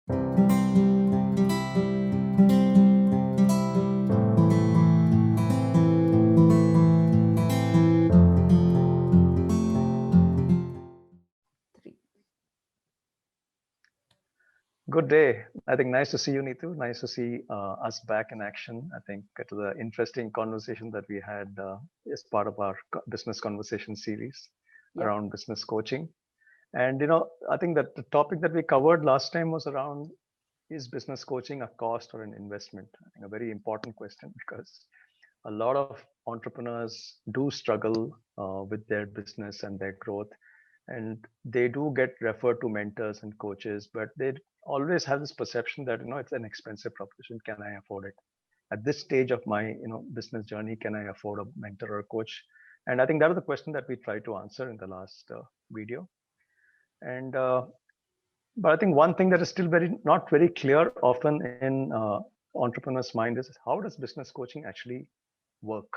Three. Good day. I think nice to see you, Neetu. Nice to see us back in action. I think it was an interesting conversation that we had as part of our business conversation series Yep. around business coaching. And I think that the topic that we covered last time was around, is business coaching a cost or an investment? I think a very important question, because a lot of entrepreneurs do struggle with their business and their growth, and they do get referred to mentors and coaches, but they always have this perception that it's an expensive proposition. Can I afford it at this stage of my business journey? Can I afford a mentor or a coach? And I think that was the question that we tried to answer in the last video. And but I think one thing that is still very not very clear often in entrepreneurs mind is, how does business coaching actually work,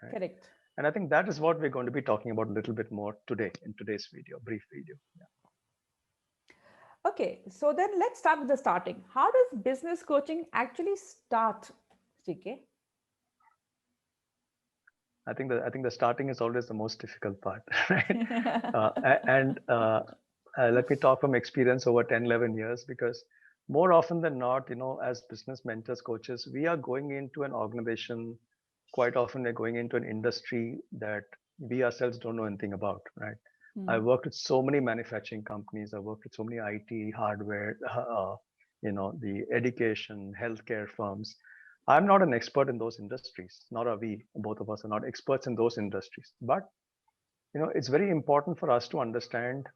right? Correct. And I think that is what we're going to be talking about a little bit more today in today's video, brief video. Okay, so then let's start with the starting. How does business coaching actually start, CK? I think the starting is always the most difficult part, right? And let me talk from experience over 10, 11 years, because more often than not, as business mentors, coaches, we are going into an organization. Quite often, we're going into an industry that we ourselves don't know anything about, right? I Hmm. worked with so many manufacturing companies. I worked with so many IT, hardware, the education, healthcare firms. I'm not an expert in those industries. Nor are we. Both of us are not experts in those industries. But it's very important for us to understand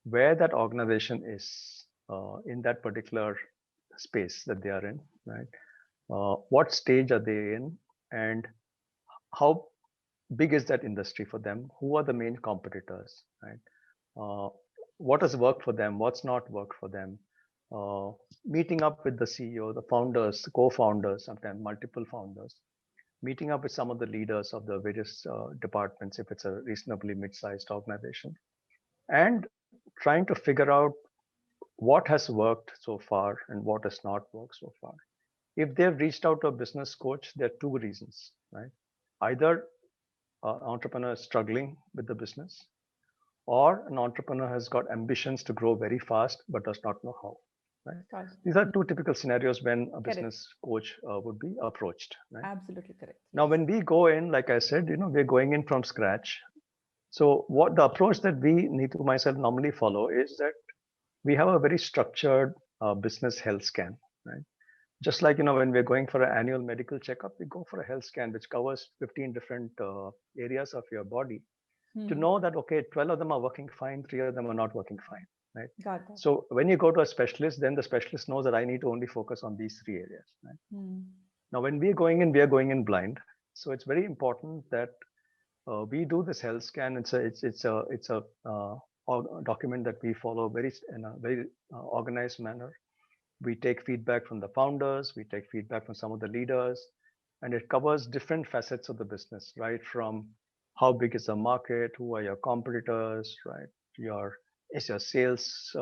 where that organization is in that particular space that they are in, right? What stage are they in, and how big is that industry for them? Who are the main competitors, right? Uh, what has worked for them? What's not worked for them? Uh, Meeting up with the CEO, the founders, the co-founders, sometimes multiple founders, meeting up with some of the leaders of the various departments if it's a reasonably mid-sized organization, and trying to figure out what has worked so far and what has not worked so far. If they've reached out to a business coach, there are two reasons, right? Either an entrepreneur is struggling with the business, or an entrepreneur has got ambitions to grow very fast but does not know how, right? Got it. These are two typical scenarios when a Correct. business coach would be approached, right? Absolutely correct. Now, Yes. when we go in, like I said, we're going in from scratch. So what the approach that we need to myself normally follow is that we have a very structured business health scan, right? Just like when we're going for an annual medical checkup, we go for a health scan which covers 15 different areas of your body, to Hmm. know that okay, 12 of them are working fine, 3 of them are not working fine, right? Got that. So when you go to a specialist, then the specialist knows that I need to only focus on these 3 areas, right? Hmm. Now when we're going in, we are going in blind. So it's very important that we do this health scan. It's a document that we follow very in a very organized manner. We take feedback from the founders, we take feedback from some of the leaders, and it covers different facets of the business, right? From how big is the market, who are your competitors, right? Your Is your sales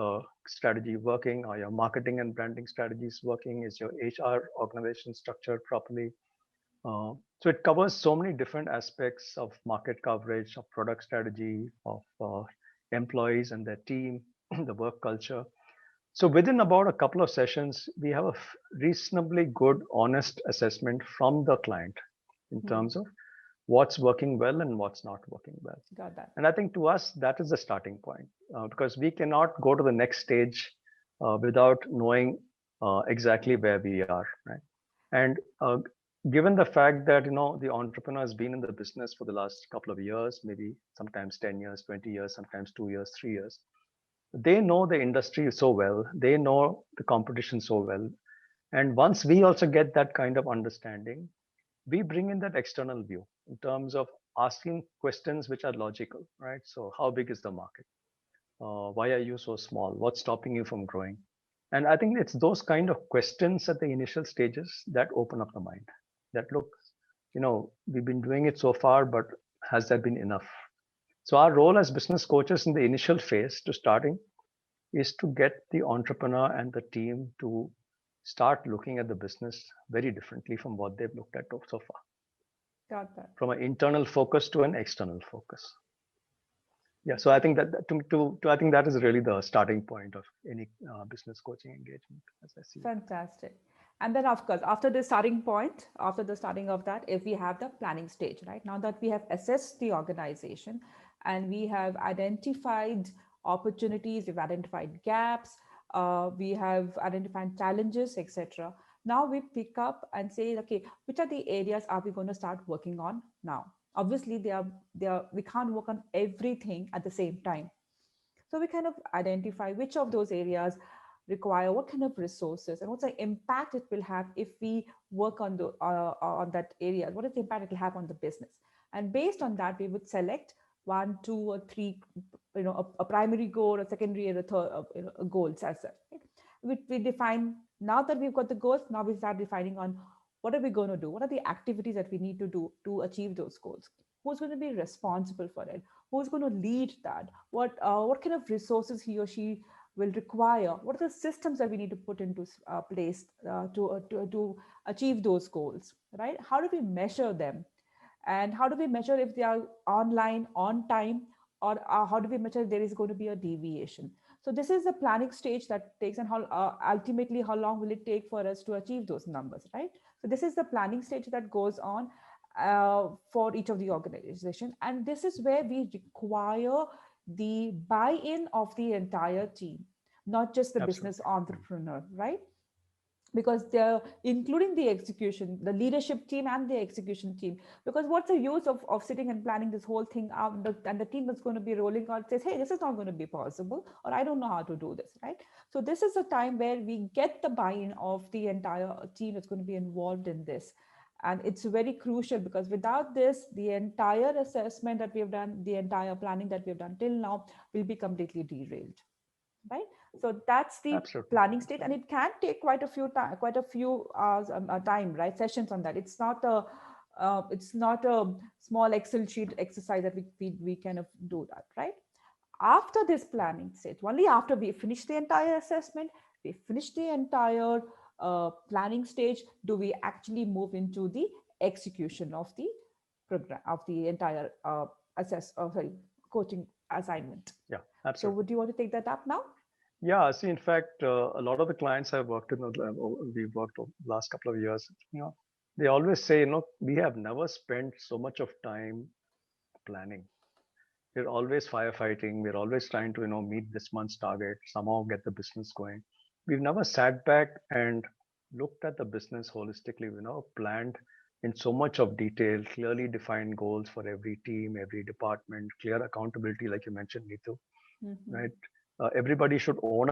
strategy working? Are your marketing and branding strategies working? Is your HR organization structured properly? So it covers so many different aspects of market coverage, of product strategy, of employees and their team, the work culture. So within about a couple of sessions, we have a reasonably good, honest assessment from the client in Hmm. terms of what's working well and what's not working well. Got that. And I think to us, that is the starting point, because we cannot go to the next stage without knowing exactly where we are, right? And given the fact that the entrepreneur has been in the business for the last couple of years, maybe sometimes 10 years, 20 years, sometimes 2 years, 3 years, they know the industry so well, they know the competition so well. And once we also get that kind of understanding, we bring in that external view in terms of asking questions which are logical, right? So how big is the market? Why are you so small? What's stopping you from growing? And I think it's those kind of questions at the initial stages that open up the mind, that look, we've been doing it so far, but has that been enough? So our role as business coaches in the initial phase to starting is to get the entrepreneur and the team to start looking at the business very differently from what they've looked at so far, Got that. from an internal focus to an external focus. Yeah, so I think I think that is really the starting point of any business coaching engagement, as I see it. Fantastic. And then, of course, after the starting point, after the starting of that, if we have the planning stage, right? Now that we have assessed the organization and we have identified opportunities, we've identified gaps, we have identified challenges, etc. Now we pick up and say, okay, which are the areas are we going to start working on now? Obviously, we can't work on everything at the same time. So we kind of identify which of those areas require what kind of resources and what's the impact it will have if we work on that area. What is the impact it will have on the business? And based on that, we would select one, two, or three, a primary goal, a secondary, and a third goals as such. Right? We define, now that we've got the goals. Now we start defining on what are we going to do? What are the activities that we need to do to achieve those goals? Who's going to be responsible for it? Who's going to lead that? What kind of resources he or she will require? What are the systems that we need to put into place to achieve those goals, right? How do we measure them? And how do we measure if they are online, on time, or how do we measure if there is going to be a deviation? So this is the planning stage that takes, and how ultimately how long will it take for us to achieve those numbers, right? So this is the planning stage that goes on for each of the organization, and this is where we require the buy-in of the entire team, not just the business Absolutely. entrepreneur, right? Because they're including the execution, the leadership team and the execution team. Because what's the use of sitting and planning this whole thing out, and the team that's going to be rolling out says, hey, this is not going to be possible, or I don't know how to do this, right? So this is a time where we get the buy-in of the entire team that's going to be involved in this. And it's very crucial, because without this, the entire assessment that we have done, the entire planning that we have done till now will be completely derailed, right? So that's the Absolutely. planning state, and it can take quite a few hours time, right? Sessions on that. It's not a small Excel sheet exercise that we kind of do that, right? After this planning stage, only after we finish the entire assessment, we finish the entire planning stage, do we actually move into the execution of the program, of the entire coaching assignment. Yeah, So absolutely. would you want to take that up now? Yeah, see, in fact, a lot of the clients I've worked with, we've worked over the last couple of years, they always say, we have never spent so much of time planning. We're always firefighting. We're always trying to, meet this month's target, somehow get the business going. We've never sat back and looked at the business holistically, planned in so much of detail, clearly defined goals for every team, every department, clear accountability, like you mentioned, Neetu, Mm-hmm. right? Everybody should own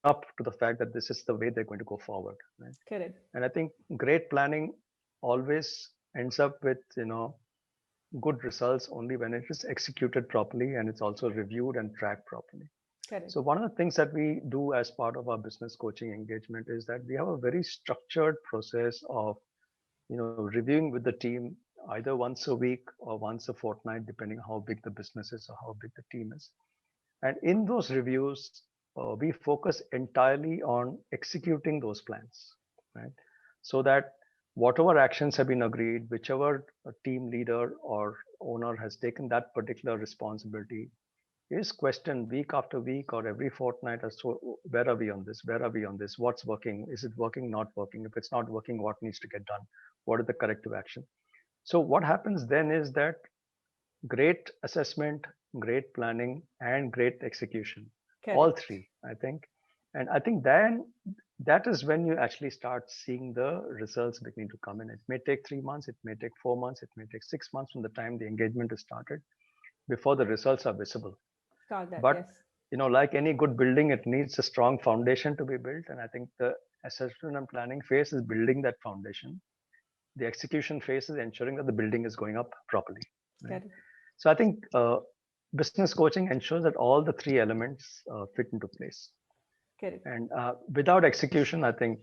up to the fact that this is the way they're going to go forward, right? Correct. And I think great planning always ends up with, good results only when it is executed properly and it's also reviewed and tracked properly. Correct. So one of the things that we do as part of our business coaching engagement is that we have a very structured process of, reviewing with the team either once a week or once a fortnight, depending on how big the business is or how big the team is. And in those reviews, we focus entirely on executing those plans, right? So that whatever actions have been agreed, whichever team leader or owner has taken that particular responsibility is questioned week after week or every fortnight as to where are we on this? Where are we on this? What's working? Is it working, not working? If it's not working, what needs to get done? What are the corrective action? So what happens then is that great assessment, great planning, and great execution. All Correct. three, I think. And I think then that is when you actually start seeing the results beginning to come in. It may take 3 months, it may take 4 months, it may take 6 months from the time the engagement is started before the results are visible. Got that. But Yes. like any good building, it needs a strong foundation to be built. And I think the assessment and planning phase is building that foundation. The execution phase is ensuring that the building is going up properly. Right? Correct. So I think business coaching ensures that all the three elements fit into place. Correct. And without execution, I think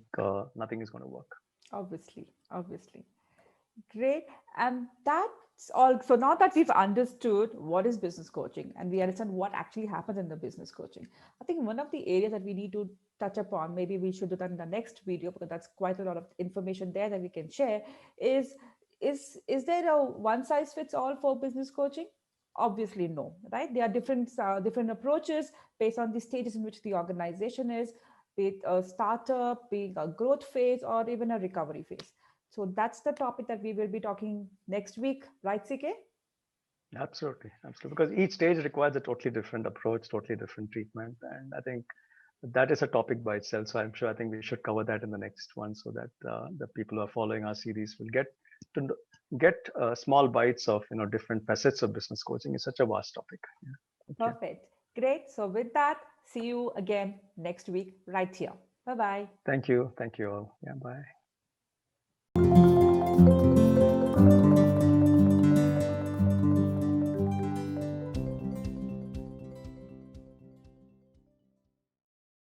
nothing is going to work. Obviously. Obviously. Great. And that's all. So now that we've understood what is business coaching and we understand what actually happens in the business coaching, I think one of the areas that we need to touch upon, maybe we should do that in the next video because that's quite a lot of information there that we can share, is is there a one size fits all for business coaching? Obviously, no, right? There are different approaches based on the stages in which the organization is, be it a startup, being a growth phase, or even a recovery phase. So that's the topic that we will be talking next week, right, CK? Absolutely, absolutely. Because each stage requires a totally different approach, totally different treatment, and I think that is a topic by itself. So I'm sure I think we should cover that in the next one, so that the people who are following our series will get to get small bites of different facets of business coaching. It's such a vast topic. Yeah. Thank you. Perfect. Great. So with that, see you again next week right here. Bye bye. Thank you. Thank you all. Yeah. Bye.